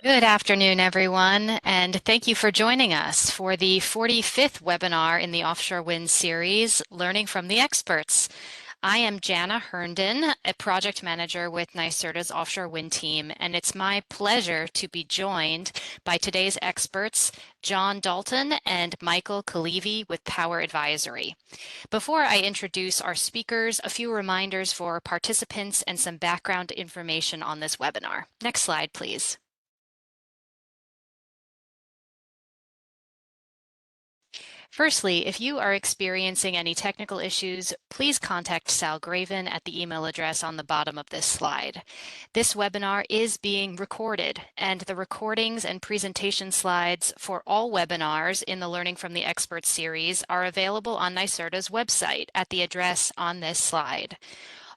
Good afternoon, everyone, and thank you for joining us for the 45th webinar in the Offshore Wind series, Learning from the Experts. I am Jana Herndon, a project manager with NYSERDA's Offshore Wind team, and it's my pleasure to be joined by today's experts, Dalton and Michael Killeavy with Power Advisory. Before I introduce our speakers, a few reminders for participants and some background information on this webinar. Next slide, please. Firstly, if you are experiencing any technical issues, please contact Sal Graven at the email address on the bottom of this slide. This webinar is being recorded, and the recordings and presentation slides for all webinars in the Learning from the Experts series are available on NYSERDA's website at the address on this slide.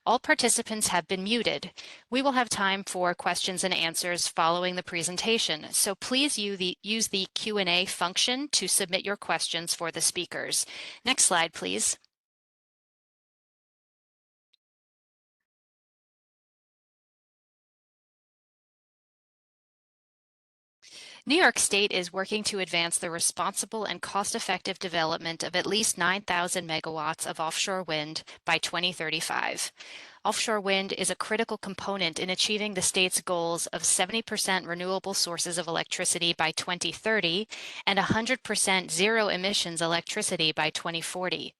All participants have been muted. We will have time for questions and answers following the presentation, so please use the Q&A function to submit your questions for the speakers. Next slide, please. New York State is working to advance the responsible and cost-effective development of at least 9,000 megawatts of offshore wind by 2035. Offshore wind is a critical component in achieving the state's goals of 70% renewable sources of electricity by 2030 and 100% zero emissions electricity by 2040.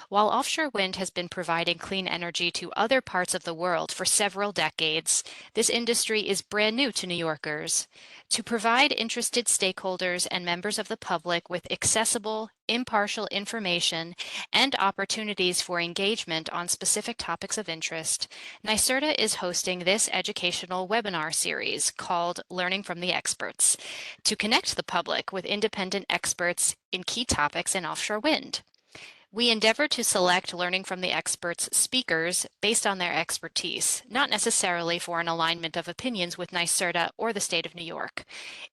While offshore wind has been providing clean energy to other parts of the world for several decades, this industry is brand new to New Yorkers. To provide interested stakeholders and members of the public with accessible, impartial information and opportunities for engagement on specific topics of interest, NYSERDA is hosting this educational webinar series called Learning from the Experts to connect the public with independent experts in key topics in offshore wind. We endeavor to select Learning from the Experts speakers based on their expertise, not necessarily for an alignment of opinions with NYSERDA or the state of New York.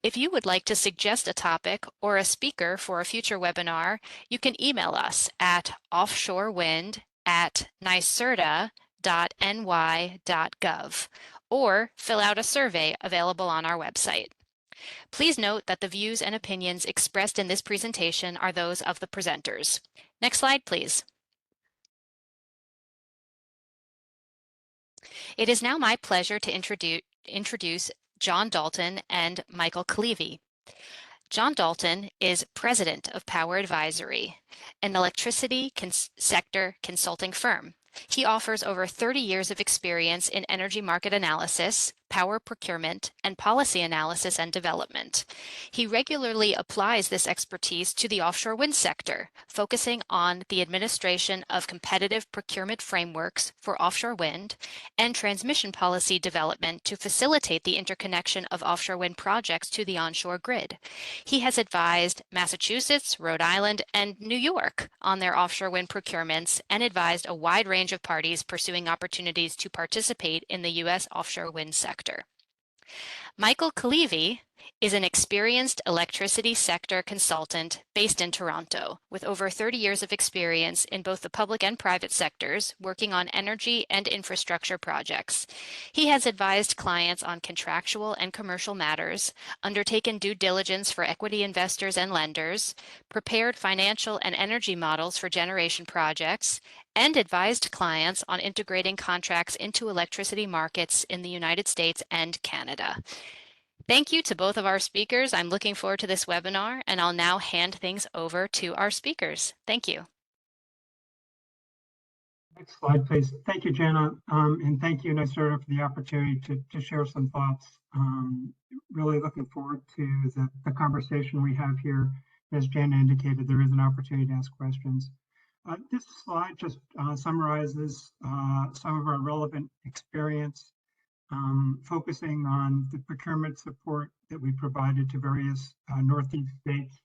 If you would like to suggest a topic or a speaker for a future webinar, you can email us at offshorewind@nyserda.ny.gov or fill out a survey available on our website. Please note that the views and opinions expressed in this presentation are those of the presenters. Next slide, please. It is now my pleasure to introduce Dalton and Michael Killeavy. Dalton is president of Power Advisory, an electricity sector consulting firm. He offers over 30 years of experience in energy market analysis, power procurement, and policy analysis and development. He regularly applies this expertise to the offshore wind sector, focusing on the administration of competitive procurement frameworks for offshore wind and transmission policy development to facilitate the interconnection of offshore wind projects to the onshore grid. He has advised Massachusetts, Rhode Island, and New York on their offshore wind procurements and advised a wide range of parties pursuing opportunities to participate in the U.S. offshore wind sector. Michael Killeavy is an experienced electricity sector consultant based in Toronto, with over 30 years of experience in both the public and private sectors, working on energy and infrastructure projects. He has advised clients on contractual and commercial matters, undertaken due diligence for equity investors and lenders, prepared financial and energy models for generation projects, and advised clients on integrating contracts into electricity markets in the United States and Canada. Thank you to both of our speakers. I'm looking forward to this webinar, and I'll now hand things over to our speakers. Thank you. Next slide, please. Thank you, Jana, and thank you, NYSERDA, for the opportunity to share some thoughts. Really looking forward to the conversation we have here. As Jana indicated, there is an opportunity to ask questions. This slide just summarizes some of our relevant experience, focusing on the procurement support that we provided to various Northeast states.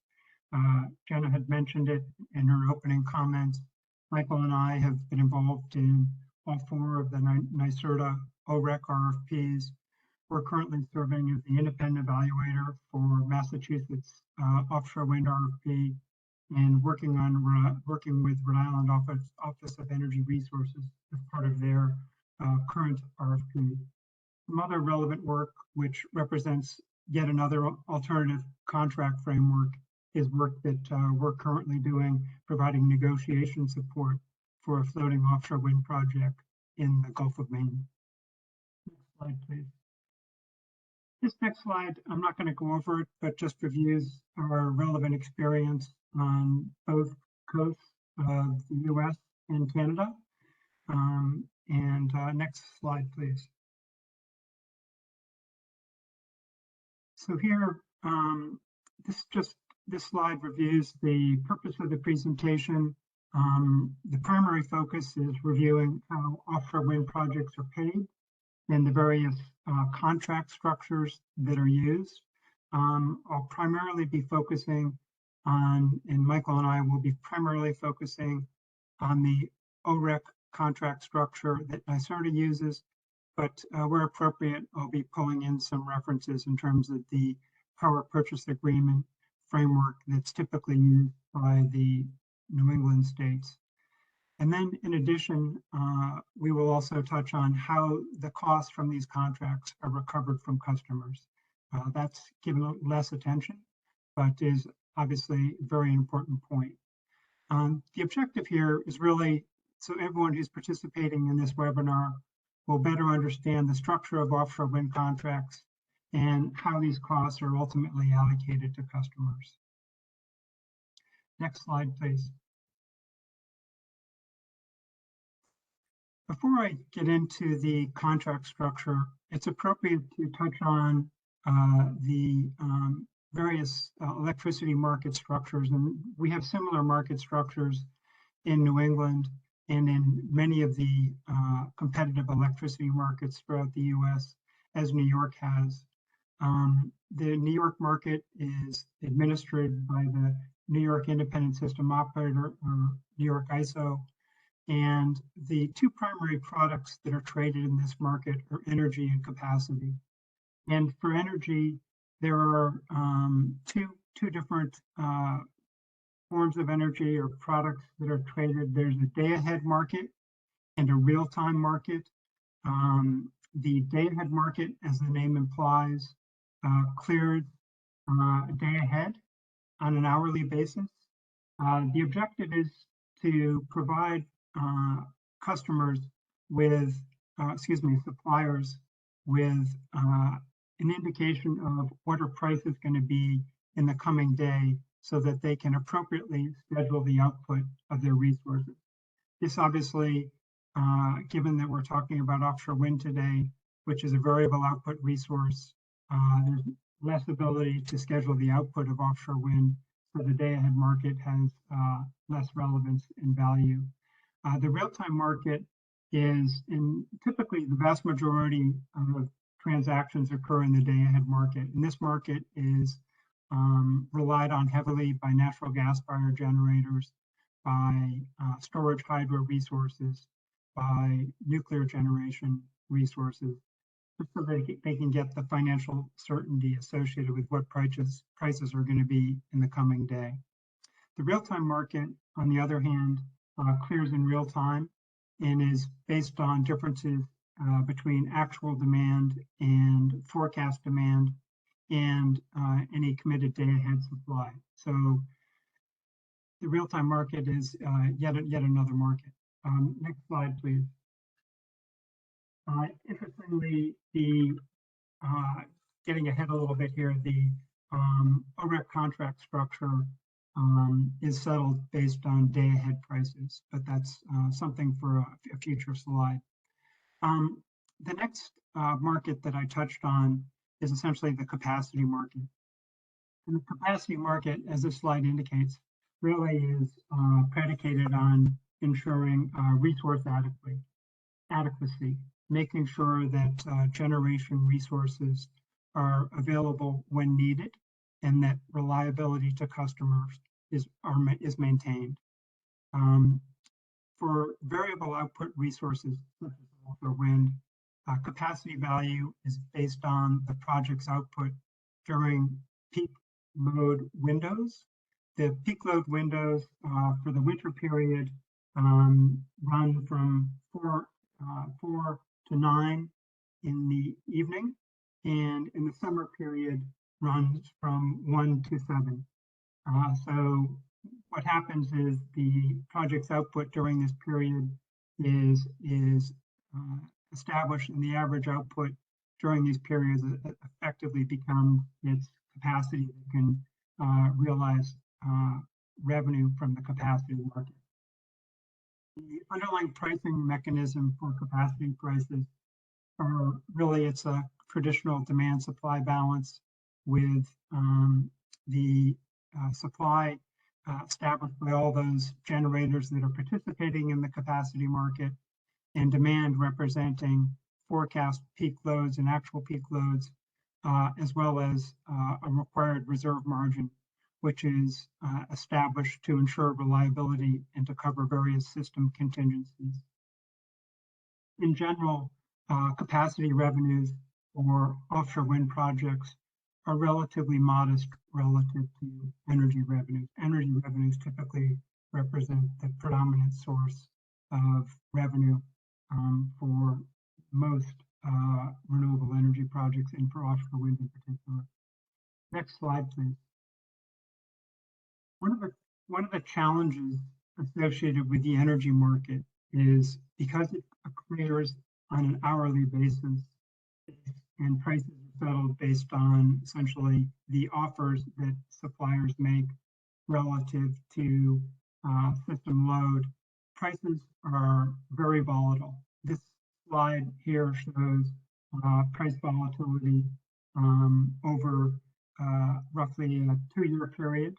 Jana had mentioned it in her opening comments. Michael and I have been involved in all 4 of the NYSERDA OREC RFPs. We're currently serving as the independent evaluator for Massachusetts offshore wind RFP and working with Rhode Island Office of Energy Resources as part of their current RFP. Some other relevant work which represents yet another alternative contract framework is work that we're currently doing, providing negotiation support for a floating offshore wind project in the Gulf of Maine. Next slide, please. This next slide, I'm not going to go over it, but just reviews our relevant experience on both coasts of the US and Canada. Next slide, please. So here, this slide reviews the purpose of the presentation. The primary focus is reviewing how offshore wind projects are paid and the various contract structures that are used. I'll primarily be focusing on, and Michael and I will be primarily focusing on the OREC contract structure that NYSERDA uses, but where appropriate, I'll be pulling in some references in terms of the power purchase agreement framework that's typically used by the New England states. And then in addition, we will also touch on how the costs from these contracts are recovered from customers. That's given less attention, but is obviously a very important point. The objective here is really so everyone who's participating in this webinar will better understand the structure of offshore wind contracts and how these costs are ultimately allocated to customers. Next slide, please. Before I get into the contract structure, it's appropriate to touch on the various electricity market structures. And we have similar market structures in New England and in many of the competitive electricity markets throughout the US, as New York has. The New York market is administered by the New York Independent System Operator, or New York ISO. And the two primary products that are traded in this market are energy and capacity. And for energy, there are two different forms of energy or products that are traded. There's a day-ahead market and a real-time market. The day-ahead market, as the name implies, clears a day ahead on an hourly basis. The objective is to provide customers with, suppliers with an indication of what our price is going to be in the coming day so that they can appropriately schedule the output of their resources. This obviously, given that we're talking about offshore wind today, which is a variable output resource, there's less ability to schedule the output of offshore wind, so the day-ahead market has less relevance and value. The real-time market is, typically the vast majority of transactions occur in the day-ahead market. And this market is relied on heavily by natural gas-fired generators, by storage hydro resources, by nuclear generation resources, just so they can get the financial certainty associated with what prices are going to be in the coming day. The real-time market, on the other hand, clears in real time and is based on differences between actual demand and forecast demand and any committed day-ahead supply. So the real-time market is yet another market. Next slide, please. Interestingly, getting ahead a little bit here, the OREC contract structure is settled based on day-ahead prices, but that's something for a future slide. The next market that I touched on is essentially the capacity market. And the capacity market, as this slide indicates, really is predicated on ensuring resource adequacy, making sure that generation resources are available when needed and that reliability to customers is maintained. For variable output resources, such as offshore wind, capacity value is based on the project's output during peak load windows. The peak load windows for the winter period run from 4 to 9 in the evening, and in the summer period runs from 1 to 7. So what happens is the project's output during this period is established, and the average output during these periods effectively becomes its capacity that can realize revenue from the capacity market. The underlying pricing mechanism for capacity prices are really, it's a traditional demand supply balance with the supply established by all those generators that are participating in the capacity market, and demand representing forecast peak loads and actual peak loads, as well as a required reserve margin, which is established to ensure reliability and to cover various system contingencies. In general, capacity revenues for offshore wind projects are relatively modest relative to energy revenues. Energy revenues typically represent the predominant source of revenue for most renewable energy projects, and for offshore wind in particular. Next slide, please. One of the challenges associated with the energy market is because it occurs on an hourly basis and prices are settled based on essentially the offers that suppliers make relative to system load, prices are very volatile. This slide here shows price volatility over roughly a 2-year period.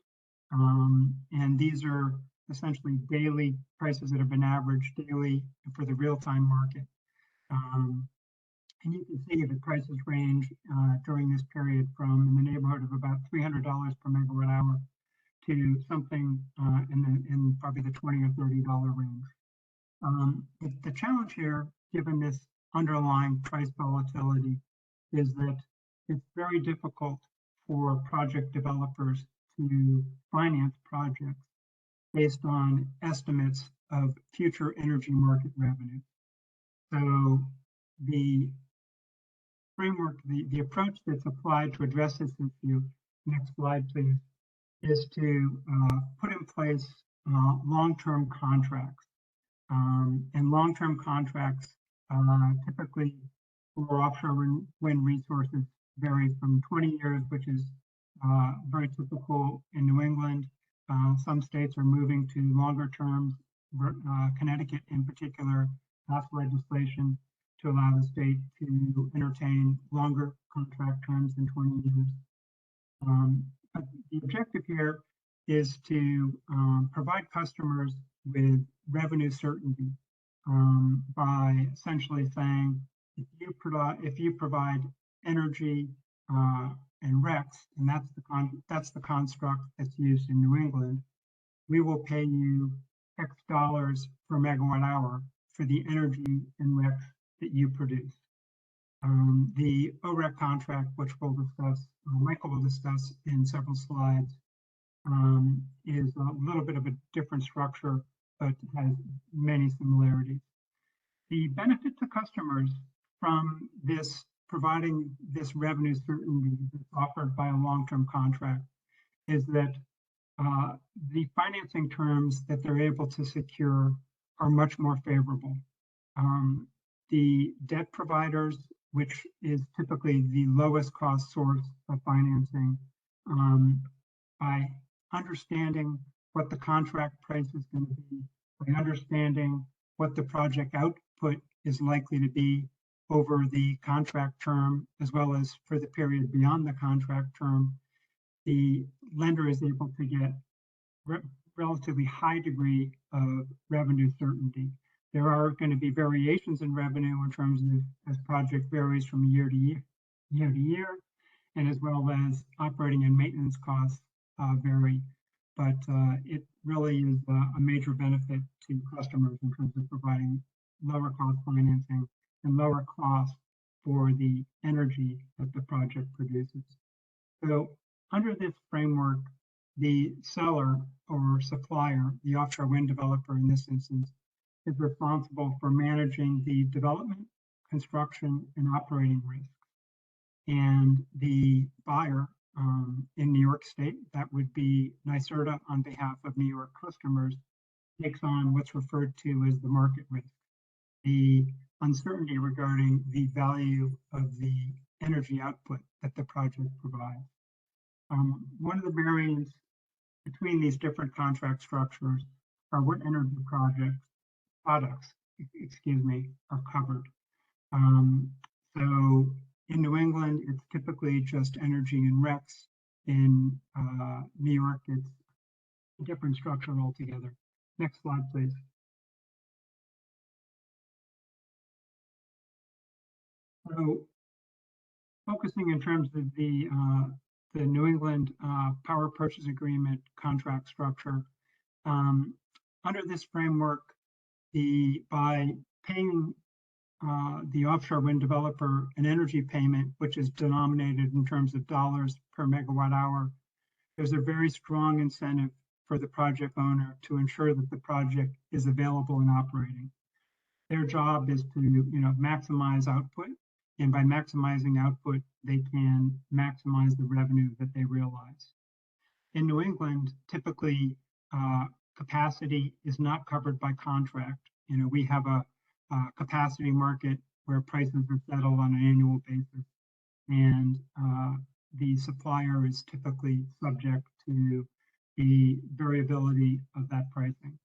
And these are essentially daily prices that have been averaged daily for the real-time market. And you can see the prices range during this period from in the neighborhood of about $300 per megawatt hour to something in probably the $20 or $30 range. The challenge here, given this underlying price volatility, is that it's very difficult for project developers to finance projects based on estimates of future energy market revenue. So the framework, the approach that's applied to address this issue, next slide please, is to put in place long-term contracts. And long-term contracts typically for offshore wind resources vary from 20 years, which is very typical in New England. Some states are moving to longer terms. Connecticut in particular passed legislation to allow the state to entertain longer contract terms than 20 years. But the objective here is to provide customers with revenue certainty by essentially saying, if you provide energy and RECs, and that's the construct that's used in New England, we will pay you X dollars per megawatt hour for the energy and RECs that you produce. The OREC contract, which we'll discuss, Michael will discuss in several slides, is a little bit of a different structure, but has many similarities. The benefit to customers from this, providing this revenue certainty that's offered by a long-term contract, is that the financing terms that they're able to secure are much more favorable. The debt providers, which is typically the lowest cost source of financing, by understanding what the contract price is going to be, by understanding what the project output is likely to be over the contract term, as well as for the period beyond the contract term, the lender is able to get relatively high degree of revenue certainty. There are going to be variations in revenue in terms of as project varies from year to year, and as well as operating and maintenance costs vary. But it really is a major benefit to customers in terms of providing lower cost financing and lower costs for the energy that the project produces. So under this framework, the seller or supplier, the offshore wind developer in this instance, is responsible for managing the development, construction, and operating risks. And the buyer in New York State, that would be NYSERDA on behalf of New York customers, takes on what's referred to as the market risk, the uncertainty regarding the value of the energy output that the project provides. One of the variants between these different contract structures are what energy products, are covered. So in New England, it's typically just energy and RECs. In New York, it's a different structure altogether. Next slide, please. So focusing in terms of the New England Power Purchase Agreement contract structure, under this framework, by paying the offshore wind developer an energy payment, which is denominated in terms of dollars per megawatt hour, there's a very strong incentive for the project owner to ensure that the project is available and operating. Their job is to, maximize output, and by maximizing output, they can maximize the revenue that they realize. In New England, typically, capacity is not covered by contract. We have a capacity market where prices are settled on an annual basis, and the supplier is typically subject to the variability of that pricing.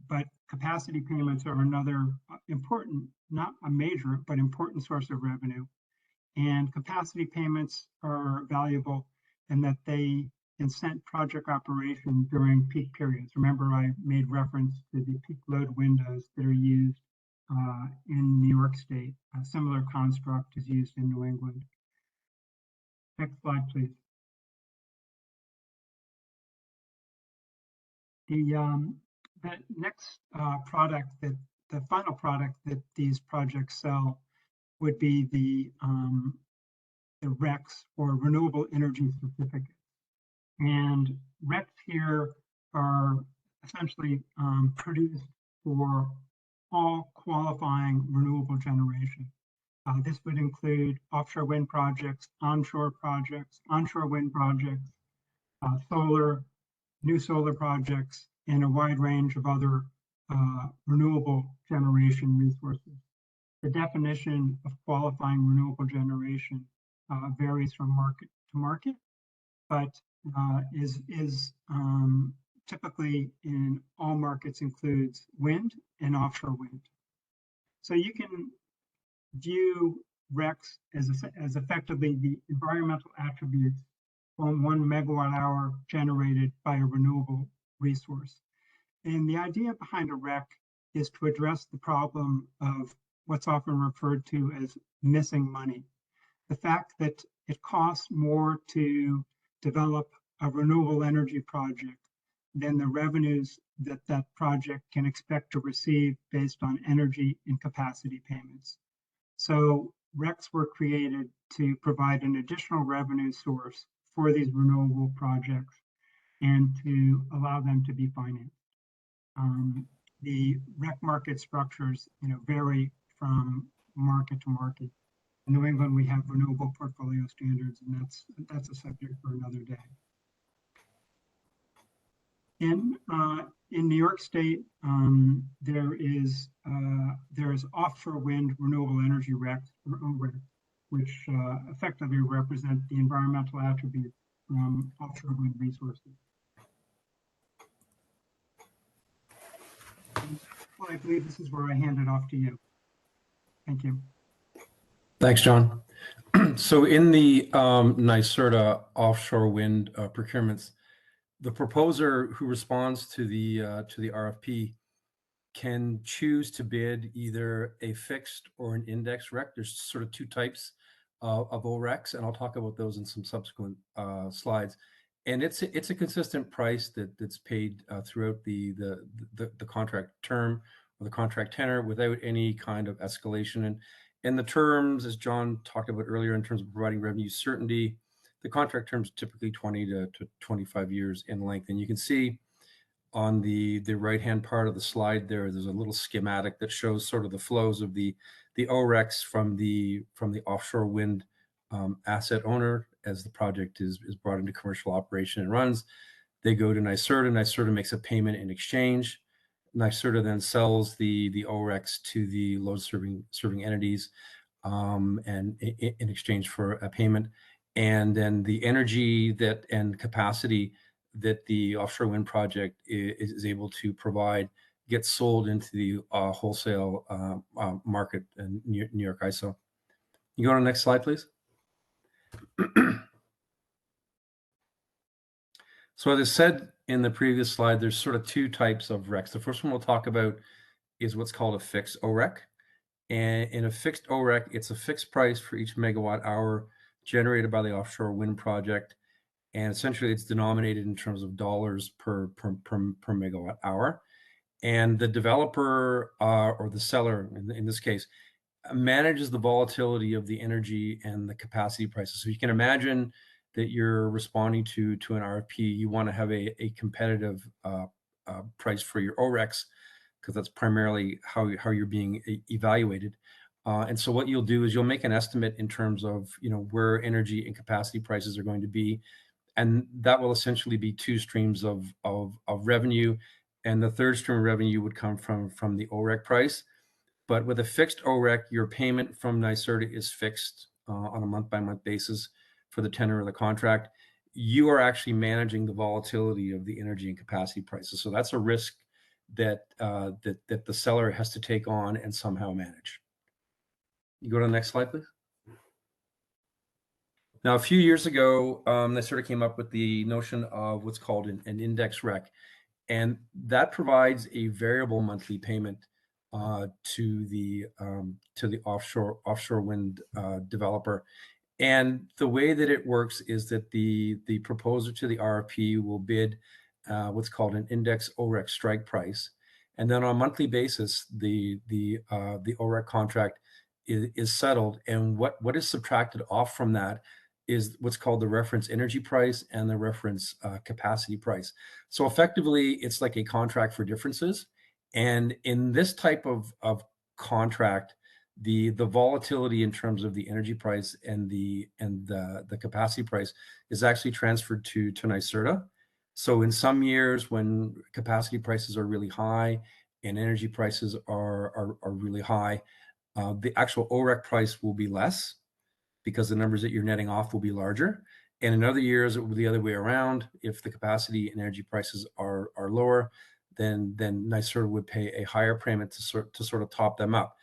But capacity payments are another important, not a major, but important source of revenue. And capacity payments are valuable in that they incent project operation during peak periods. Remember, I made reference to the peak load windows that are used in New York State. A similar construct is used in New England. Next slide, please. The next the final product that these projects sell would be the RECs, or renewable energy certificates. And RECs here are essentially produced for all qualifying renewable generation. This would include offshore wind projects, onshore wind projects, solar, new solar projects, and a wide range of other renewable generation resources. The definition of qualifying renewable generation varies from market to market, but is typically in all markets includes wind and offshore wind. So you can view RECs as effectively the environmental attributes on 1 megawatt hour generated by a renewable resource. And the idea behind a REC is to address the problem of what's often referred to as missing money. The fact that it costs more to develop a renewable energy project than the revenues that that project can expect to receive based on energy and capacity payments. So RECs were created to provide an additional revenue source for these renewable projects and to allow them to be financed. The REC market structures, vary from market to market. In New England, we have renewable portfolio standards, and that's a subject for another day. In New York State, there is offshore wind renewable energy RECs, or OREC, which effectively represent the environmental attributes from offshore wind resources. Well, I believe this is where I hand it off to you. Thank you. Thanks, John. So in the NYSERDA offshore wind procurements, the proposer who responds to the RFP can choose to bid either a fixed or an index REC. There's sort of two types of ORECs, and I'll talk about those in some subsequent slides. And it's a consistent price that's paid throughout the contract term or the contract tenor without any kind of escalation. And the terms, as John talked about earlier, in terms of providing revenue certainty, the contract terms are typically 20 to 25 years in length. And you can see on the right-hand part of the slide there's a little schematic that shows sort of the flows of the ORECs from the offshore wind asset owner as the project is brought into commercial operation and runs. They go to NYSERDA. NYSERDA makes a payment in exchange. NYSERDA then sells the ORECs to the load serving entities and in exchange for a payment. And then the energy that and capacity that the offshore wind project is able to provide gets sold into the wholesale market in New York ISO. You go to the next slide, please. So as I said in the previous slide, there's sort of two types of RECs. The first one we'll talk about is what's called a fixed OREC. And in a fixed OREC, it's a fixed price for each megawatt hour generated by the offshore wind project. And essentially it's denominated in terms of dollars per megawatt hour. And the developer or the seller, in this case, manages the volatility of the energy and the capacity prices. So you can imagine that you're responding to an RFP. You want to have a competitive price for your ORECs, because that's primarily how you're being evaluated. And so what you'll do is you'll make an estimate in terms of where energy and capacity prices are going to be, and that will essentially be two streams of revenue. And the third stream of revenue would come from the OREC price. But with a fixed OREC, your payment from NYSERDA is fixed on a month-by-month basis for the tenor of the contract. You are actually managing the volatility of the energy and capacity prices. So that's a risk that that the seller has to take on and somehow manage. You go to the next slide, please. Now, a few years ago, NYSERDA came up with the notion of what's called an index REC, and that provides a variable monthly payment to the offshore wind developer. And the way that it works is that the proposer to the RFP will bid what's called an index OREC strike price, and then on a monthly basis, the OREC contract is settled, and what is subtracted off from that is what's called the reference energy price and the reference capacity price. So effectively, it's like a contract for differences. And in this type of contract, the volatility in terms of the energy price and the capacity price is actually transferred to NYSERDA. So in some years when capacity prices are really high and energy prices are really high, the actual OREC price will be less, because the numbers that you're netting off will be larger. And in other years, it will be the other way around. If the capacity and energy prices are lower, then NYSERDA would pay a higher payment to sort of top them up.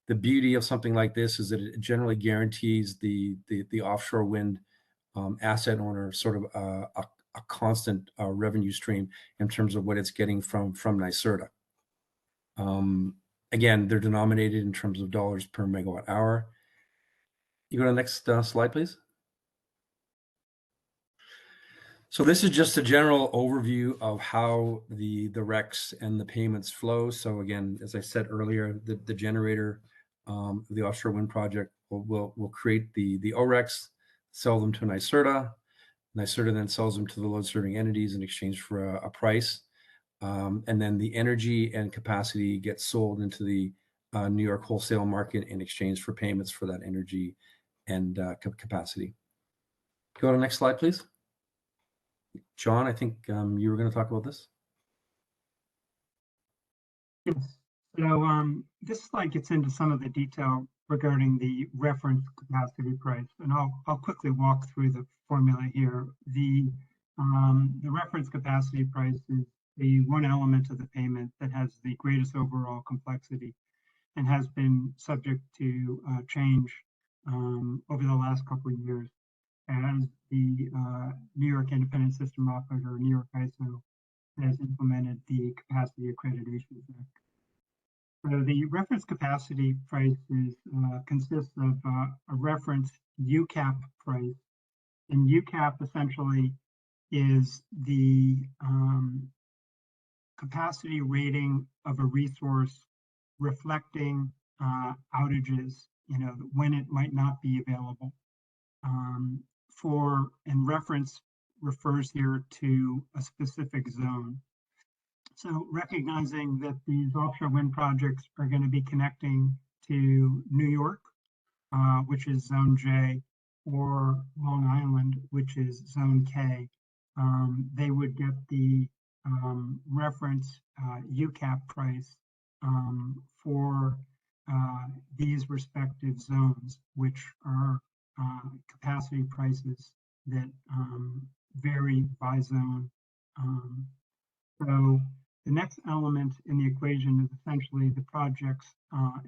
The beauty of something like this is that it generally guarantees the offshore wind asset owner sort of a constant revenue stream in terms of what it's getting from NYSERDA. Again, they're denominated in terms of dollars per megawatt hour. You go to the next slide, please. So this is just a general overview of how the RECs and the payments flow. So again, as I said earlier, the generator, the offshore wind project will create the ORECs, sell them to NYSERDA. NYSERDA then sells them to the load serving entities in exchange for a price. And then the energy and capacity gets sold into the New York wholesale market in exchange for payments for that energy and capacity. Go to the next slide, please. John, I think you were going to talk about this. Yes. So this slide gets into some of the detail regarding the reference capacity price, and I'll quickly walk through the formula here. The reference capacity price is the one element of the payment that has the greatest overall complexity and has been subject to change over the last couple of years as the New York Independent System Operator, New York ISO, has implemented the Capacity Accreditation Act. So the reference capacity price consists of a reference UCAP price, and UCAP essentially is the capacity rating of a resource reflecting outages, when it might not be available. And reference refers here to a specific zone. So recognizing that these offshore wind projects are going to be connecting to New York, which is Zone J, or Long Island, which is Zone K, they would get the reference UCAP price for these respective zones, which are capacity prices that vary by zone. So the next element in the equation is essentially the project's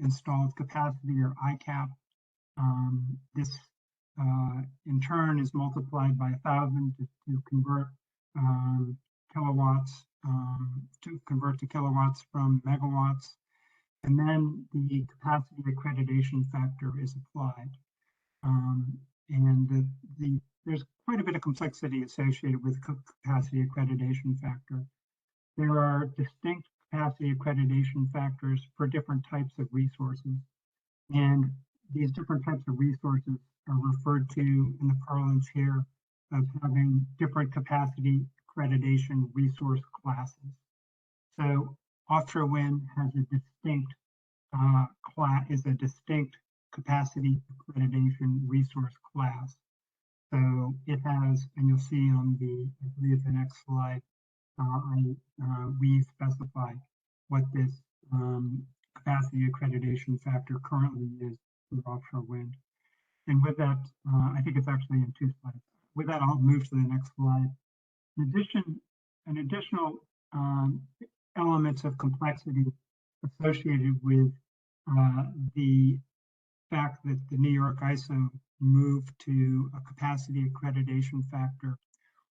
installed capacity, or ICAP. This in turn is multiplied by 1,000 to convert kilowatts, to kilowatts from megawatts. And then the capacity accreditation factor is applied. And there's quite a bit of complexity associated with capacity accreditation factor. There are distinct capacity accreditation factors for different types of resources. And these different types of resources are referred to in the parlance here as having different capacity accreditation resource classes. So offshore wind has a distinct distinct capacity accreditation resource class. So it has, and you'll see on I believe the next slide, we specify what this capacity accreditation factor currently is for offshore wind. And with that, I think it's actually in 2 slides. With that, I'll move to the next slide. In addition, an additional elements of complexity associated with the fact that the New York ISO moved to a capacity accreditation factor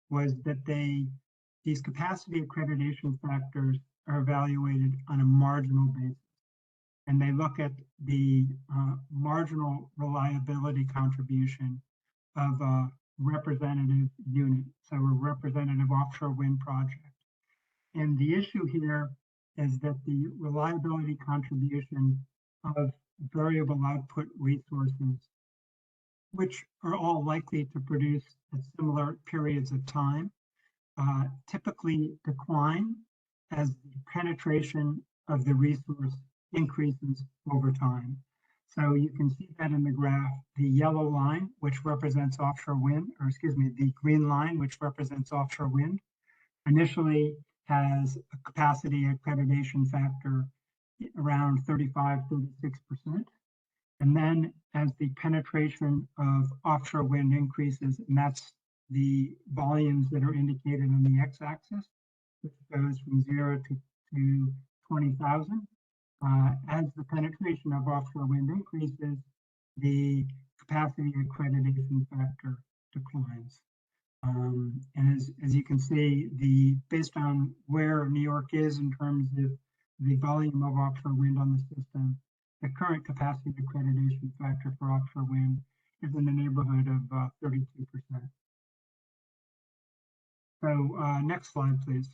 was that these capacity accreditation factors are evaluated on a marginal basis. And they look at the marginal reliability contribution of a representative unit, so a representative offshore wind project. And the issue here is that the reliability contribution of variable output resources, which are all likely to produce at similar periods of time, typically decline as the penetration of the resource increases over time. So you can see that in the graph, the yellow line, which represents offshore wind, or excuse me, the green line, which represents offshore wind, initially has a capacity accreditation factor around 35, 36%. And then as the penetration of offshore wind increases, and that's the volumes that are indicated on the x-axis, which goes from 0 to 20,000. As the penetration of offshore wind increases, the capacity accreditation factor declines. And as you can see, based on where New York is in terms of the volume of offshore wind on the system, the current capacity accreditation factor for offshore wind is in the neighborhood of 32%. So next slide, please.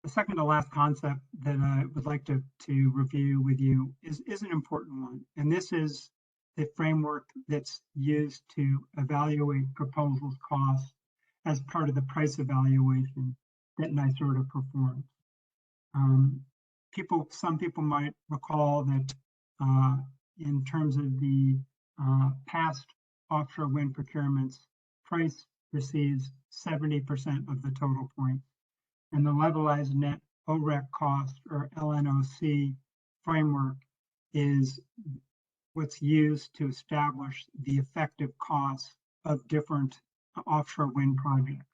The second to last concept that I would like to review with you is an important one. And this is the framework that's used to evaluate proposals costs as part of the price evaluation that NYSERDA performs. Some people might recall that in terms of the past offshore wind procurements, price receives 70% of the total points, and the levelized net OREC cost, or LNOC framework, is what's used to establish the effective costs of different offshore wind projects.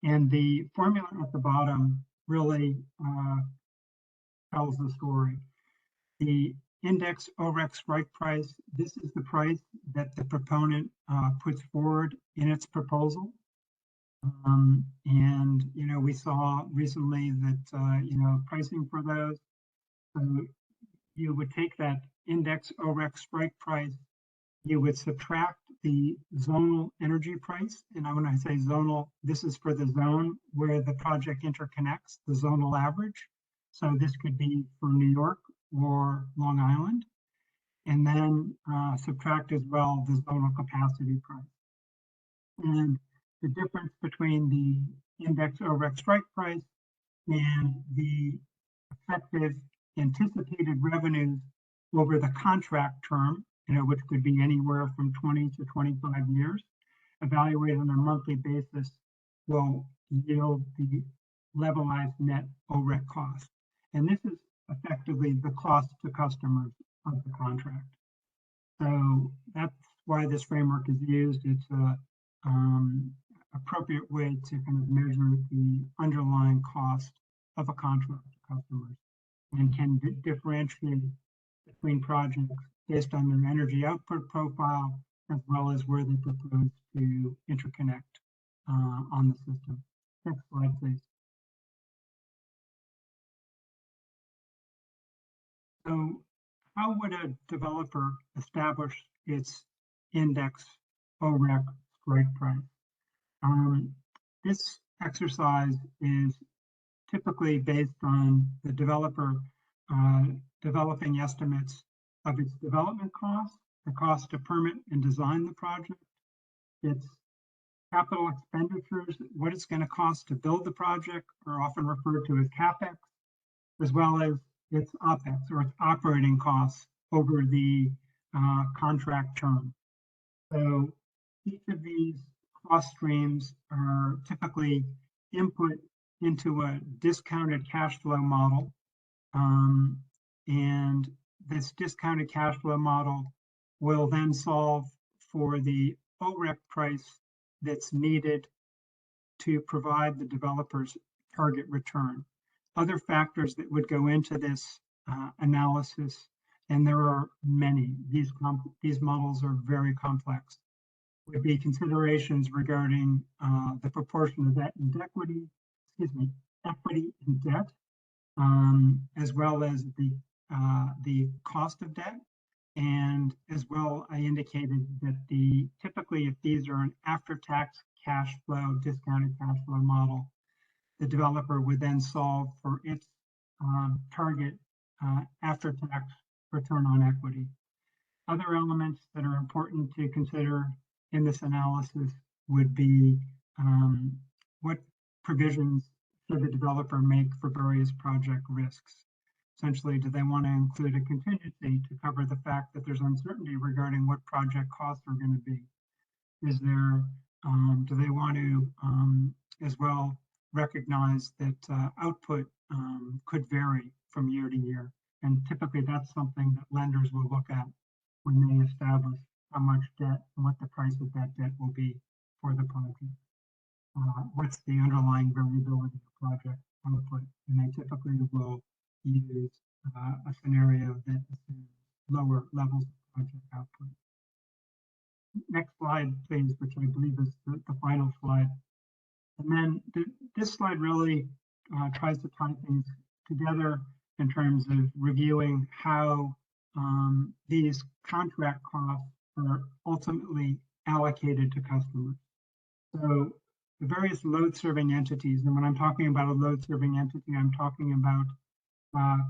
And the formula at the bottom really tells the story. The index OREC strike price, this is the price that the proponent puts forward in its proposal. And, we saw recently that, pricing for those, so you would take that index OREC strike price, you would subtract the zonal energy price. And when I say zonal, this is for the zone where the project interconnects, the zonal average. So this could be for New York or Long Island. And then subtract as well the zonal capacity price. And the difference between the index OREC strike price and the effective anticipated revenues over the contract term, which could be anywhere from 20 to 25 years, evaluated on a monthly basis, will yield the levelized net OREC cost. And this is effectively the cost to customers of the contract. So that's why this framework is used. It's a appropriate way to kind of measure the underlying cost of a contract to customers, and can differentiate between projects based on their energy output profile, as well as where they propose to interconnect on the system. Next slide, please. So how would a developer establish its index OREC strike price? This exercise is typically based on the developer developing estimates of its development costs, the cost to permit and design the project, its capital expenditures, what it's going to cost to build the project, are often referred to as CapEx, as well as its OpEx, or its operating costs over the contract term. So each of these cost streams are typically input into a discounted cash flow model. And this discounted cash flow model will then solve for the OREC price that's needed to provide the developer's target return. Other factors that would go into this analysis, and there are many, these models are very complex, would be considerations regarding the proportion of debt and equity, equity and debt, as well as the cost of debt. And as well, I indicated that typically if these are an after-tax cash flow, discounted cash flow model, the developer would then solve for its target after-tax return on equity. Other elements that are important to consider in this analysis would be what provisions should the developer make for various project risks. Essentially, do they want to include a contingency to cover the fact that there's uncertainty regarding what project costs are going to be? Is there, do they want to as well recognize that output could vary from year to year? And typically that's something that lenders will look at when they establish how much debt and what the price of that debt will be for the project. What's the underlying variability of project output? And they typically will use a scenario that assumes lower levels of project output. Next slide, please, which I believe is the final slide. And then this slide really tries to tie things together in terms of reviewing how these contract costs are ultimately allocated to customers. So the various load-serving entities, and when I'm talking about a load-serving entity, I'm talking about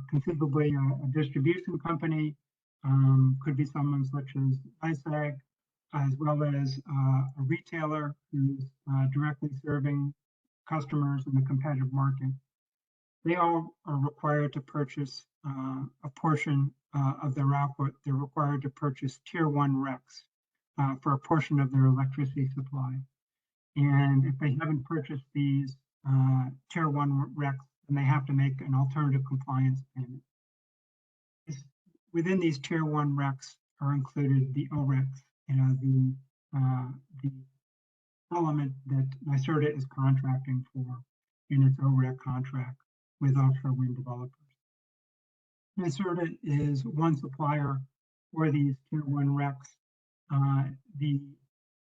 conceivably a distribution company, could be someone such as ISAG, as well as a retailer who's directly serving customers in the competitive market. They all are required to purchase a portion of their output. They're required to purchase tier 1 RECs for a portion of their electricity supply. And if they haven't purchased these tier 1 RECs, then they have to make an alternative compliance payment. Within these tier 1 RECs are included the ORECs, the element that NYSERDA is contracting for in its OREC contract with offshore wind developers. NYSERDA is one supplier for these tier 1 RECs. The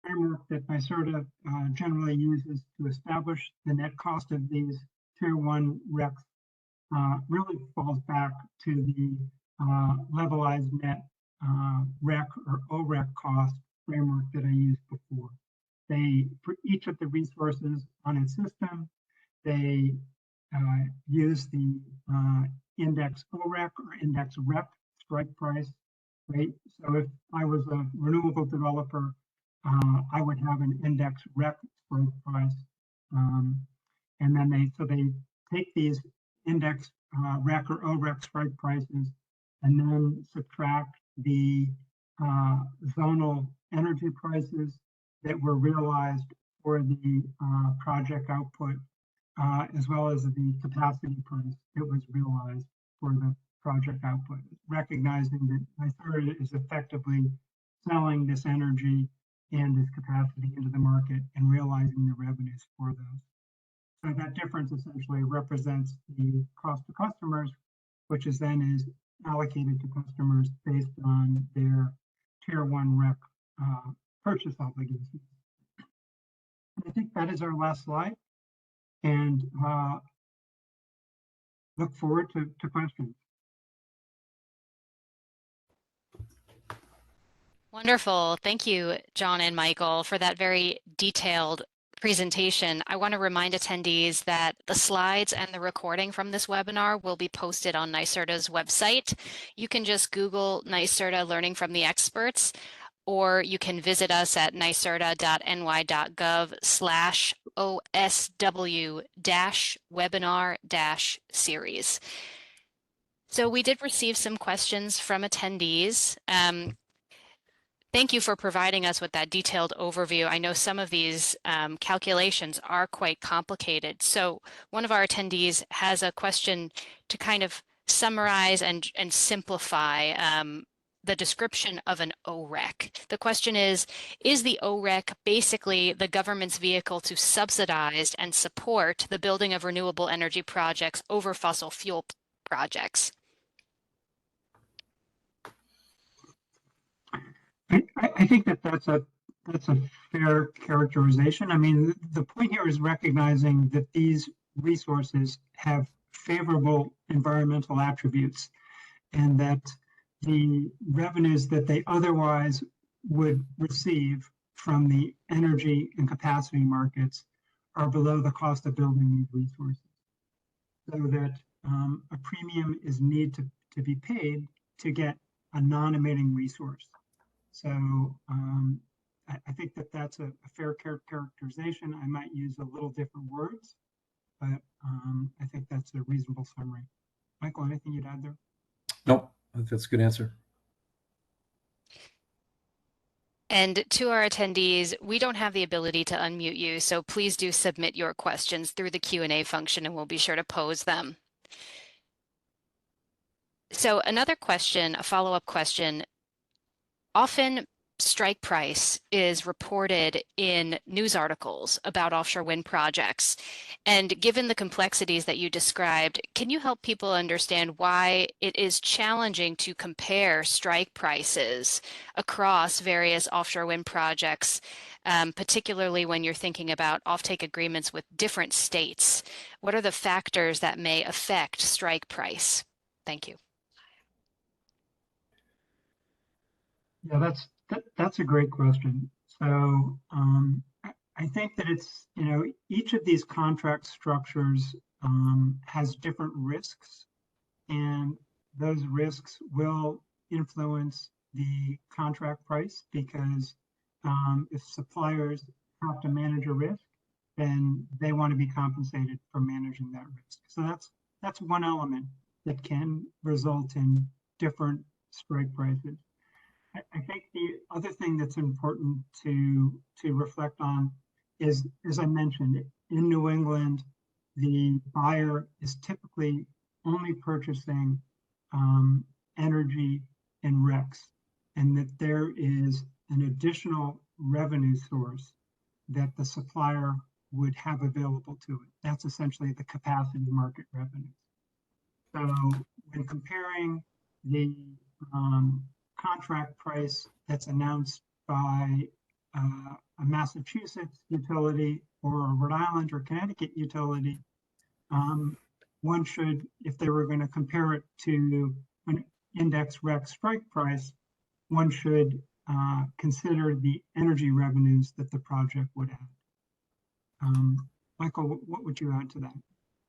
framework that NYSERDA generally uses to establish the net cost of these tier 1 RECs really falls back to the levelized net REC or OREC cost framework that I used before. For each of the resources on its system, they use the index OREC or index REC strike price, right? So if I was a renewable developer, I would have an index REC strike price. And then they take these index REC or OREC strike prices and then subtract the zonal energy prices that were realized for the project output, as well as the capacity price that was realized for the project output, recognizing that NYSERDA is effectively selling this energy and this capacity into the market and realizing the revenues for those. So that difference essentially represents the cost to customers, which is allocated to customers based on their Tier 1 REC purchase obligations. I think that is our last slide, and look forward to questions. Wonderful. Thank you, John and Michael, for that very detailed presentation. I want to remind attendees that the slides and the recording from this webinar will be posted on NYSERDA's website. You can just Google NYSERDA Learning from the Experts, or you can visit us at nyserda.ny.gov/osw-webinar-series. So we did receive some questions from attendees. Thank you for providing us with that detailed overview. I know some of these calculations are quite complicated. So one of our attendees has a question to kind of summarize and simplify the description of an OREC. The question is the OREC basically the government's vehicle to subsidize and support the building of renewable energy projects over fossil fuel projects? I think that's a fair characterization. I mean, the point here is recognizing that these resources have favorable environmental attributes, and that the revenues that they otherwise would receive from the energy and capacity markets are below the cost of building these resources, so that a premium is need to be paid to get a non-emitting resource. So I think that's a fair characterization. I might use a little different words, but I think that's a reasonable summary. Michael, anything you'd add there? Nope, I think that's a good answer. And to our attendees, we don't have the ability to unmute you, so please do submit your questions through the Q&A function, and we'll be sure to pose them. So another question, a follow-up question. Often strike price is reported in news articles about offshore wind projects. And given the complexities that you described, can you help people understand why it is challenging to compare strike prices across various offshore wind projects, particularly when you're thinking about offtake agreements with different states? What are the factors that may affect strike price? Thank you. Yeah, that's a great question. So I think that it's, each of these contract structures has different risks, and those risks will influence the contract price, because if suppliers have to manage a risk, then they want to be compensated for managing that risk. So that's one element that can result in different strike prices. I think the other thing that's important to reflect on is, as I mentioned, in New England, the buyer is typically only purchasing energy in RECs, and that there is an additional revenue source that the supplier would have available to it. That's essentially the capacity market revenue. So when comparing the contract price that's announced by a Massachusetts utility or a Rhode Island or Connecticut utility, one should, if they were going to compare it to an index REC strike price, one should consider the energy revenues that the project would have. Michael, what would you add to that?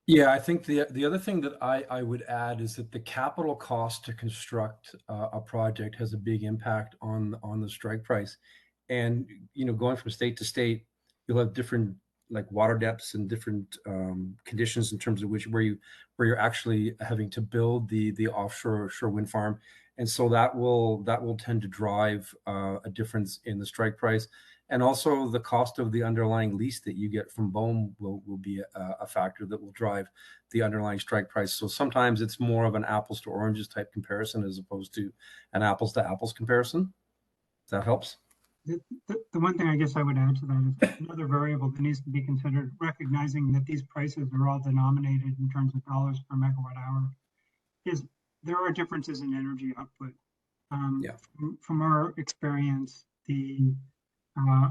Yeah, I think the other thing that I would add is that the capital cost to construct a project has a big impact on the strike price. And going from state to state, you'll have different like water depths and different conditions in terms of where you're actually having to build the offshore wind farm, and so that will tend to drive a difference in the strike price, and also the cost of the underlying lease that you get from BOEM will be a factor that will drive the underlying strike price. So sometimes it's more of an apples to oranges type comparison as opposed to an apples to apples comparison. If that helps. The one thing I guess I would add to that is another variable that needs to be considered, recognizing that these prices are all denominated in terms of dollars per megawatt hour, is there are differences in energy output. Yeah. From our experience, the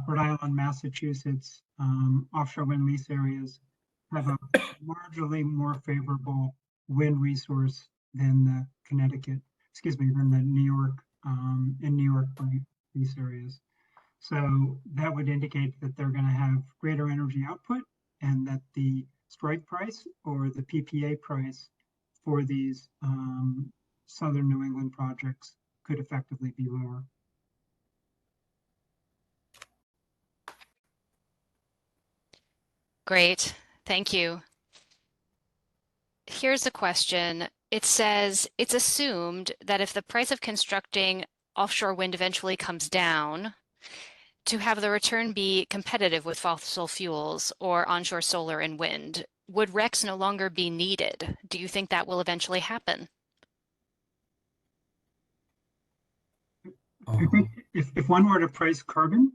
Rhode Island, Massachusetts offshore wind lease areas have a marginally more favorable wind resource than the than the New York and New York lease areas. So that would indicate that they're going to have greater energy output, and that the strike price or the PPA price for these southern New England projects could effectively be lower. Great, thank you. Here's a question. It says, it's assumed that if the price of constructing offshore wind eventually comes down, to have the return be competitive with fossil fuels or onshore solar and wind, would RECs no longer be needed? Do you think that will eventually happen? I think if one were to price carbon,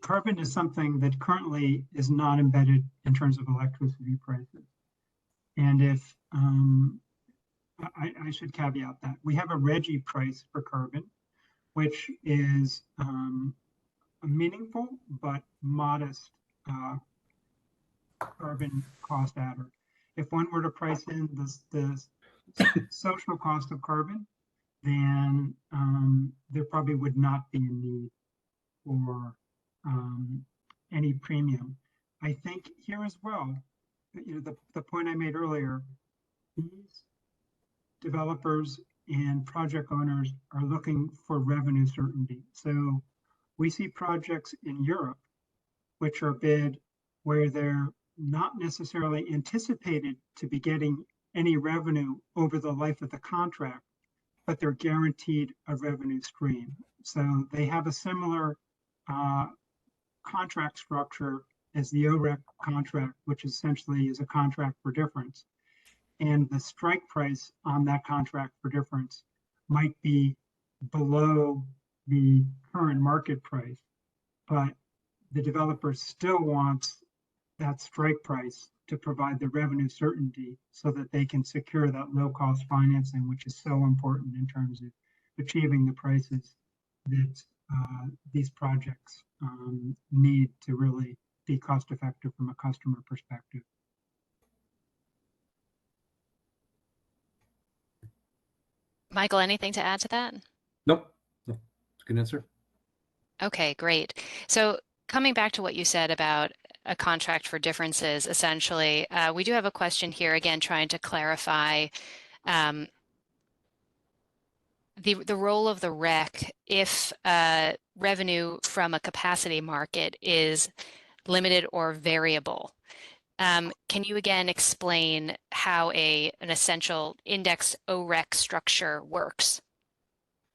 carbon is something that currently is not embedded in terms of electricity prices. And if I should caveat that we have a RGGI price for carbon, which is a meaningful but modest carbon cost adder. If one were to price in the social cost of carbon, then there probably would not be a need for any premium. I think here as well, the point I made earlier, these developers and project owners are looking for revenue certainty. So we see projects in Europe which are bid where they're not necessarily anticipated to be getting any revenue over the life of the contract, but they're guaranteed a revenue stream. So they have a similar contract structure as the OREC contract, which essentially is a contract for difference. And the strike price on that contract for difference might be below the current market price, but the developer still wants that strike price to provide the revenue certainty so that they can secure that low-cost financing, which is so important in terms of achieving the prices that these projects need to really be cost-effective from a customer perspective. Michael, anything to add to that? Nope. No. Good answer. Okay, great. So coming back to what you said about a contract for differences, essentially, we do have a question here, again, trying to clarify the role of the REC if revenue from a capacity market is limited or variable. Can you again explain how an essential index OREC structure works?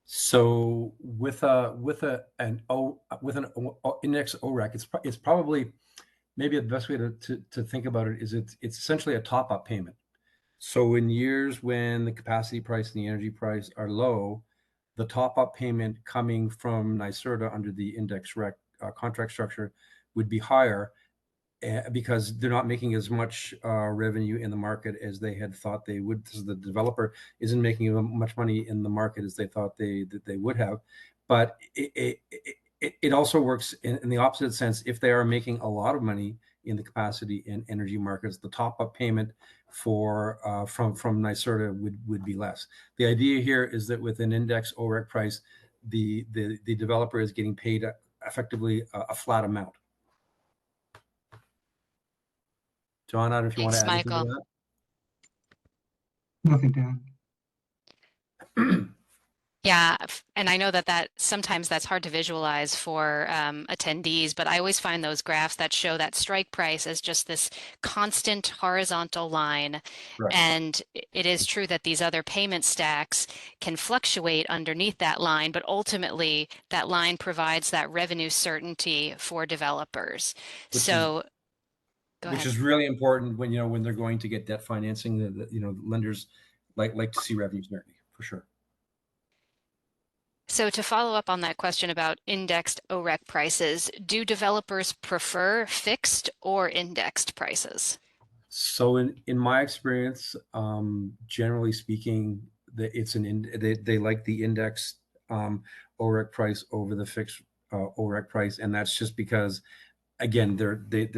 So with an index OREC, it's probably maybe the best way to think about it is it's essentially a top-up payment. So in years when the capacity price and the energy price are low, the top-up payment coming from NYSERDA under the index REC contract structure would be higher because they're not making as much revenue in the market as they had thought they would. So the developer isn't making as much money in the market as they thought they would have. But it also works in the opposite sense. If they are making a lot of money in the capacity and energy markets, the top-up payment from NYSERDA would be less. The idea here is that with an index OREC price, the developer is getting paid effectively a flat amount. John, I don't know if you want to add anything to that. Nothing to add. Yeah, and I know that sometimes that's hard to visualize for attendees, but I always find those graphs that show that strike price as just this constant horizontal line. Right. And it is true that these other payment stacks can fluctuate underneath that line, but ultimately that line provides that revenue certainty for developers. Which is So go which ahead. is really important when when they're going to get debt financing. Lenders like to see revenue certainty for sure. So to follow up on that question about indexed OREC prices, do developers prefer fixed or indexed prices? So in my experience, generally speaking, they like the indexed OREC price over the fixed OREC price, and that's just because, again, they're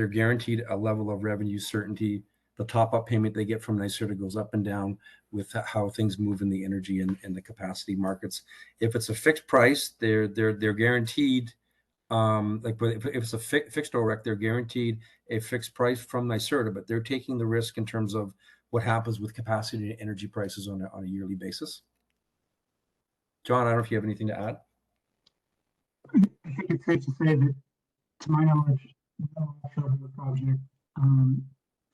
guaranteed a level of revenue certainty. The top up payment they get from NYSERDA goes up and down with how things move in the energy and the capacity markets. If it's a fixed price, they're guaranteed. Like if it's a fixed OREC, they're guaranteed a fixed price from NYSERDA, but they're taking the risk in terms of what happens with capacity and energy prices on a yearly basis. John, I don't know if you have anything to add. I think it's safe to say that, to my knowledge, no offshore wind project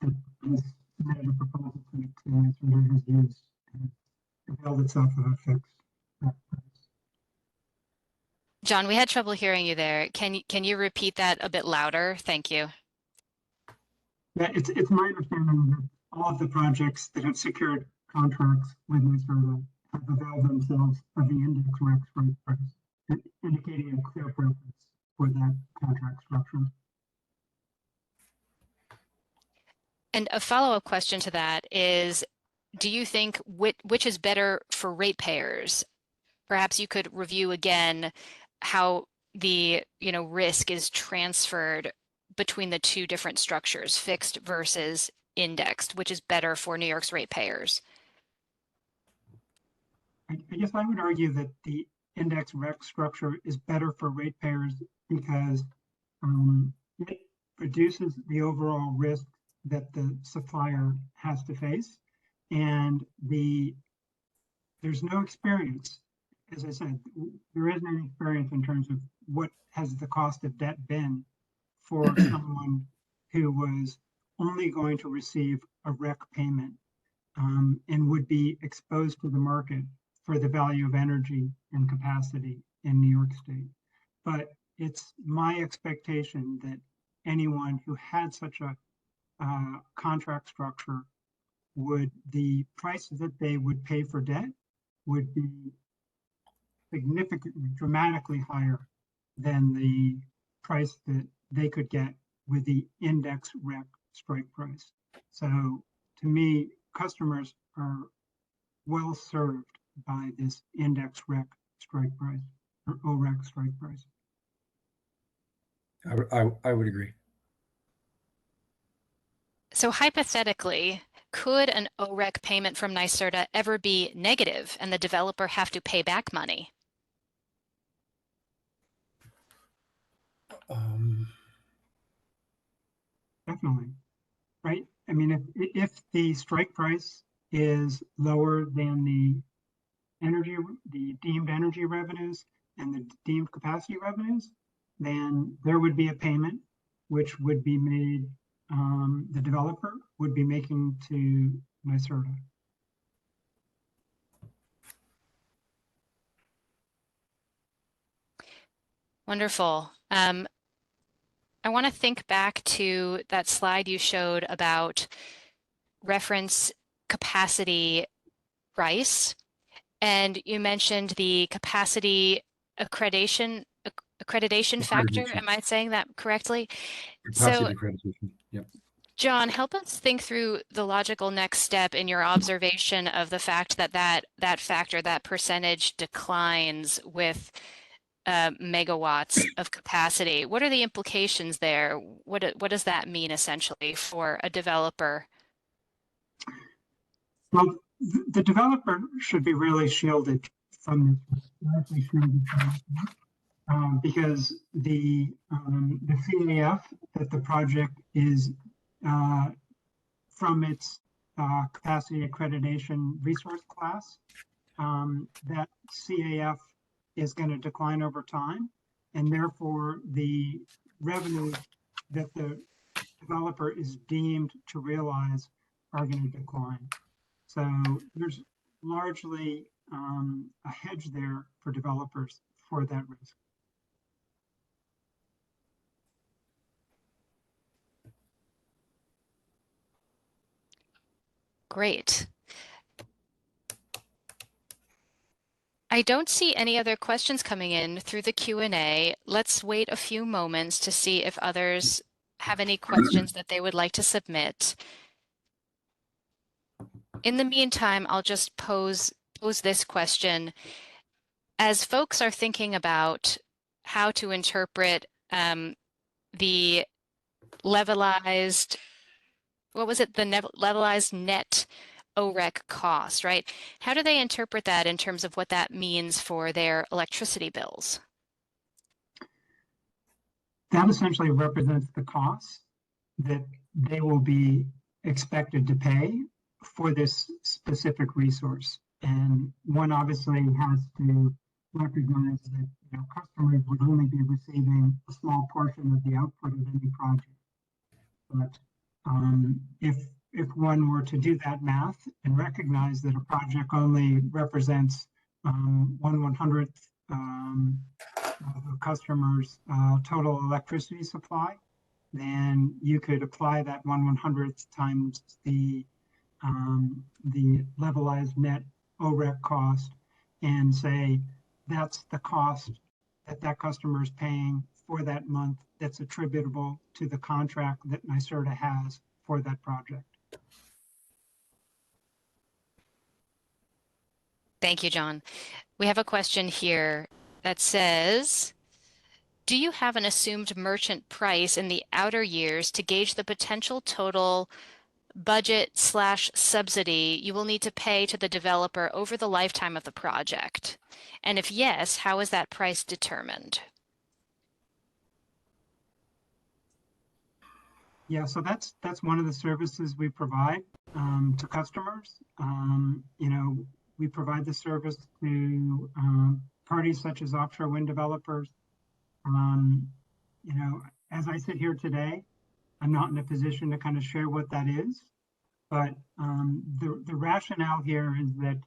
that has submitted a proposal to NYSERDA has used availed itself of a fixed price. John, we had trouble hearing you there. Can you repeat that a bit louder? Thank you. Yeah, it's my understanding that all of the projects that have secured contracts with NYSERDA have availed themselves of the index REC strike price, indicating a clear preference for that contract structure. And a follow-up question to that is, do you think which is better for ratepayers? Perhaps you could review again how the risk is transferred between the two different structures, fixed versus indexed, which is better for New York's ratepayers. I guess I would argue that the index REC structure is better for ratepayers because it reduces the overall risk that the supplier has to face, and there's no experience. As I said, there isn't any experience in terms of what has the cost of debt been for someone who was only going to receive a REC payment and would be exposed to the market for the value of energy and capacity in New York State. But it's my expectation that anyone who had such a contract structure the price that they would pay for debt would be significantly, dramatically higher than the price that they could get with the index REC strike price. So to me, customers are well served by this index REC strike price or OREC strike price. I would agree. So hypothetically, could an OREC payment from NYSERDA ever be negative and the developer have to pay back money? Definitely, right? I mean, if the strike price is lower than the deemed energy revenues and the deemed capacity revenues, then there would be a payment which would be made, the developer would be making to NYSERDA. Wonderful. I want to think back to that slide you showed about reference capacity price, and you mentioned the capacity accreditation factor. Am I saying that correctly? Capacity accreditation. Yep. John, help us think through the logical next step in your observation of the fact that factor, that percentage declines with megawatts of capacity. What are the implications there? What does that mean essentially for a developer? Well, the developer should be really shielded from this, because the CAF that the project is from its capacity accreditation resource class that CAF is going to decline over time, and therefore the revenues that the developer is deemed to realize are going to decline. So there's largely a hedge there for developers for that risk. Great. I don't see any other questions coming in through the Q&A. Let's wait a few moments to see if others have any questions that they would like to submit. In the meantime, I'll just pose this question. As folks are thinking about how to interpret the levelized, what was it, the levelized net OREC cost, right? How do they interpret that in terms of what that means for their electricity bills? That essentially represents the costs that they will be expected to pay for this specific resource. And one obviously has to recognize that customers would only be receiving a small portion of the output of any project. But if one were to do that math and recognize that a project only represents 1/100th of a customer's total electricity supply, then you could apply that 1/100th times the levelized net OREC cost and say that's the cost that that customer is paying for that month that's attributable to the contract that NYSERDA has for that project. Thank you, John. We have a question here that says, do you have an assumed merchant price in the outer years to gauge the potential total budget/subsidy you will need to pay to the developer over the lifetime of the project? And if yes, how is that price determined? Yeah, so that's one of the services we provide to customers. We provide the service to parties such as offshore wind developers. As I sit here today, I'm not in a position to kind of share what that is, but the rationale here is that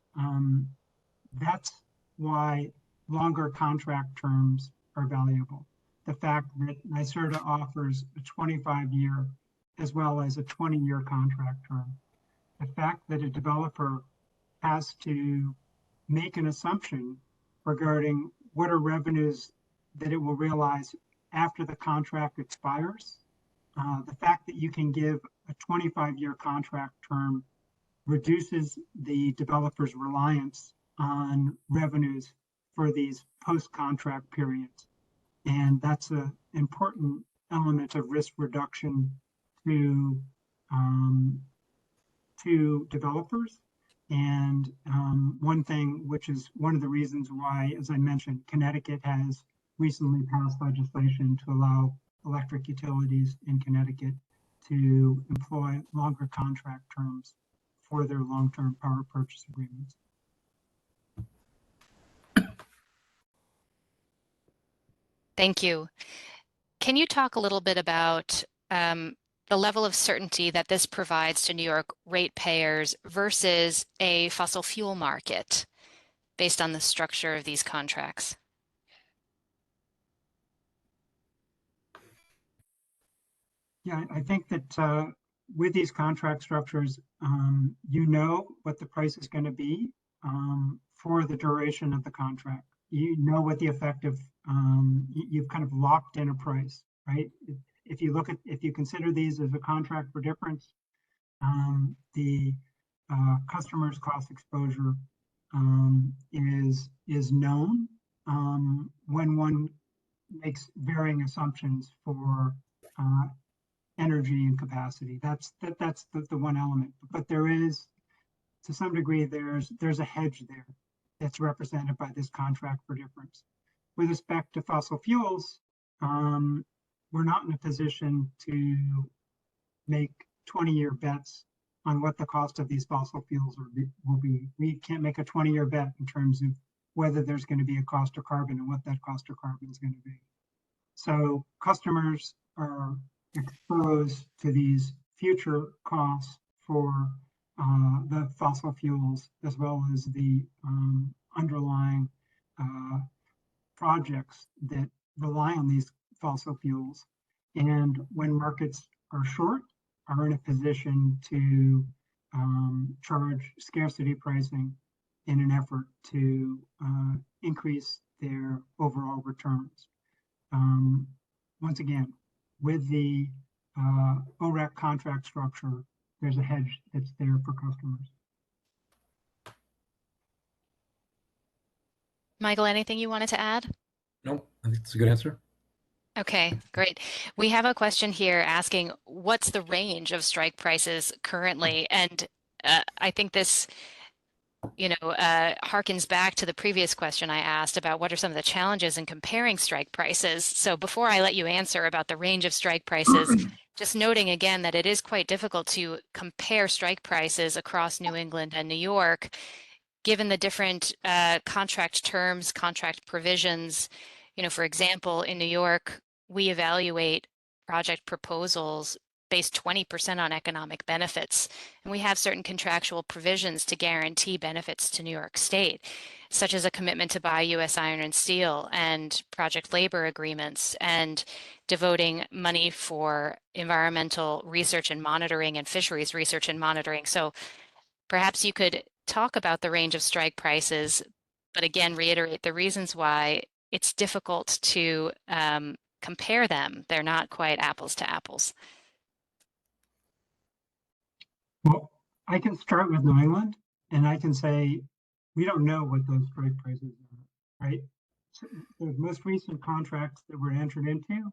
that's why longer contract terms are valuable. The fact that NYSERDA offers a 25-year as well as a 20-year contract term. The fact that a developer has to make an assumption regarding what are revenues that it will realize after the contract expires. The fact that you can give a 25-year contract term reduces the developer's reliance on revenues for these post-contract periods. And that's an important element of risk reduction to developers. And one thing, which is one of the reasons why, as I mentioned, Connecticut has recently passed legislation to allow electric utilities in Connecticut to employ longer contract terms for their long-term power purchase agreements. Thank you. Can you talk a little bit about the level of certainty that this provides to New York ratepayers versus a fossil fuel market based on the structure of these contracts? Yeah, I think that with these contract structures, you know what the price is going to be for the duration of the contract. You know what the effective, you've kind of locked in a price, right? If you consider these as a contract for difference, the customer's cost exposure is known when one makes varying assumptions for energy and capacity. That's the one element. But there is, to some degree, there's a hedge there that's represented by this contract for difference. With respect to fossil fuels, we're not in a position to make 20-year bets on what the cost of these fossil fuels will be. We can't make a 20-year bet in terms of whether there's going to be a cost of carbon and what that cost of carbon is going to be. So customers are exposed to these future costs for the fossil fuels, as well as the underlying projects that rely on these fossil fuels. And when markets are short, are in a position to charge scarcity pricing in an effort to increase their overall returns. Once again, with the OREC contract structure, there's a hedge that's there for customers. Michael, anything you wanted to add? No, I think it's a good answer. Okay, great. We have a question here asking, what's the range of strike prices currently? And I think this, harkens back to the previous question I asked about what are some of the challenges in comparing strike prices. So before I let you answer about the range of strike prices, just noting again that it is quite difficult to compare strike prices across New England and New York, given the different contract terms, contract provisions. For example, in New York, we evaluate project proposals based 20% on economic benefits. And we have certain contractual provisions to guarantee benefits to New York State, such as a commitment to buy U.S. iron and steel and project labor agreements and devoting money for environmental research and monitoring and fisheries research and monitoring. So perhaps you could talk about the range of strike prices, but again, reiterate the reasons why it's difficult to compare them. They're not quite apples to apples. Well, I can start with New England, and I can say we don't know what those strike prices are, right? So the most recent contracts that were entered into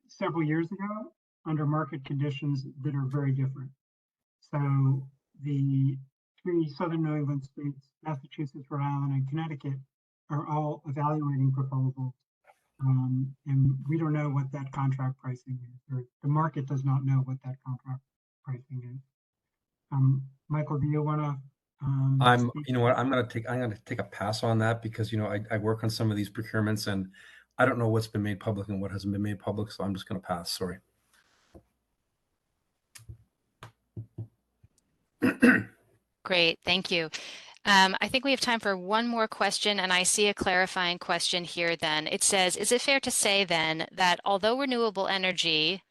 several years ago under market conditions that are very different. So the three southern New England states, Massachusetts, Rhode Island, and Connecticut, are all evaluating proposals. And we don't know what that contract pricing is, or the market does not know what that contract pricing is. Michael, do you want to? You know what, I'm going to take a pass on that because, I work on some of these procurements and I don't know what's been made public and what hasn't been made public. So I'm just going to pass. Sorry. Great, thank you. I think we have time for one more question, and I see a clarifying question here then. It says, is it fair to say then that although renewable energy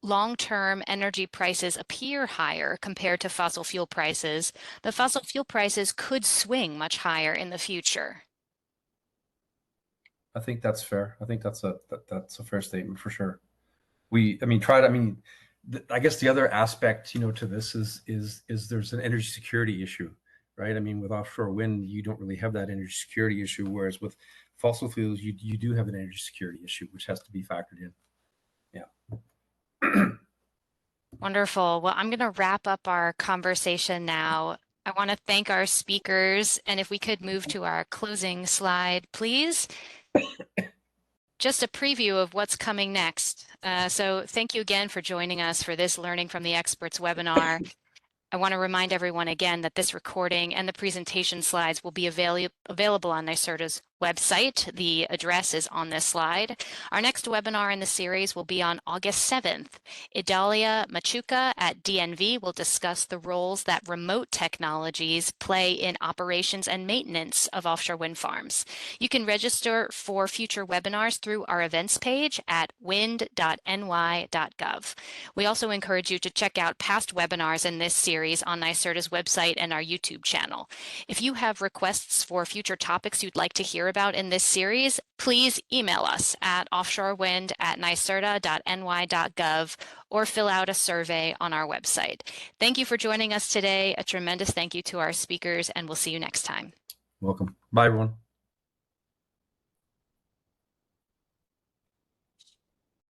long-term energy prices appear higher compared to fossil fuel prices, the fossil fuel prices could swing much higher in the future? I think that's fair. I think that's a fair statement for sure. I guess the other aspect, to this is there's an energy security issue, right? I mean, with offshore wind, you don't really have that energy security issue, whereas with fossil fuels, you do have an energy security issue, which has to be factored in. Yeah. Wonderful. Well, I'm going to wrap up our conversation now. I want to thank our speakers, and if we could move to our closing slide, please. Just a preview of what's coming next. So thank you again for joining us for this Learning from the Experts webinar. I want to remind everyone again that this recording and the presentation slides will be available on NYSERDA's website. The address is on this slide. Our next webinar in the series will be on August 7th. Idalia Machuca at DNV will discuss the roles that remote technologies play in operations and maintenance of offshore wind farms. You can register for future webinars through our events page at wind.ny.gov. We also encourage you to check out past webinars in this series on NYSERDA's website and our YouTube channel. If you have requests for future topics you'd like to hear about in this series, please email us at offshorewind@nyserda.ny.gov or fill out a survey on our website. Thank you for joining us today. A tremendous thank you to our speakers, and we'll see you next time. Welcome. Bye, everyone.